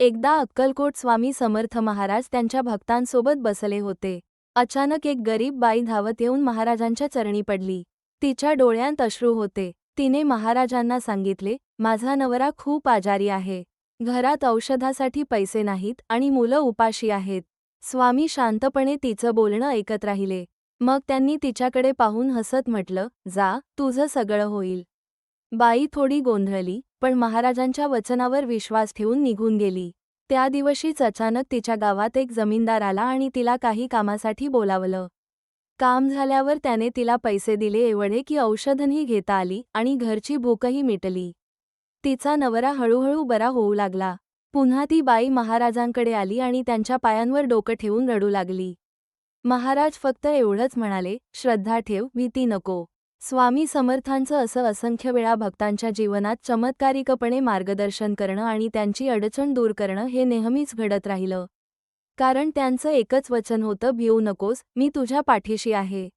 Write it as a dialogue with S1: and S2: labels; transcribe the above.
S1: एकदा अक्कलकोट स्वामी समर्थ महाराज त्यांच्या भक्तांसोबत बसले होते. अचानक एक गरीब बाई धावत येऊन महाराजांच्या चरणी पडली. तिच्या डोळ्यांत अश्रू होते. तिने महाराजांना सांगितले, माझा नवरा खूप आजारी आहे. घरात औषधासाठी पैसे नाहीत आणि मुलं उपाशी आहेत. स्वामी शांतपणे तिचं बोलणं ऐकत राहिले. मग त्यांनी तिच्याकडे पाहून हसत म्हटलं, जा, तुझं सगळं होईल. बाई थोडी गोंधळली, पण महाराजांच्या वचनावर विश्वास ठेवून निघून गेली. त्या दिवशीच अचानक तिच्या गावात एक जमीनदार आला आणि तिला काही कामासाठी बोलावलं. काम झाल्यावर त्याने तिला पैसे दिले एवढे की औषधंही घेता आली आणि घरची भूकही मिटली. तिचा नवरा हळूहळू बरा होऊ लागला. पुन्हा ती बाई महाराजांकडे आली आणि त्यांच्या पायांवर डोकं ठेवून रडू लागली. महाराज फक्त एवढंच म्हणाले, श्रद्धा ठेव, भीती नको. स्वामी समर्थांचं असं असंख्य वेळा भक्तांच्या जीवनात चमत्कारिकपणे मार्गदर्शन करणं आणि त्यांची अडचण दूर करणं हे नेहमीच घडत राहिलं. कारण त्यांचं एकच वचन होतं, भिवू नकोस, मी तुझ्या पाठीशी आहे.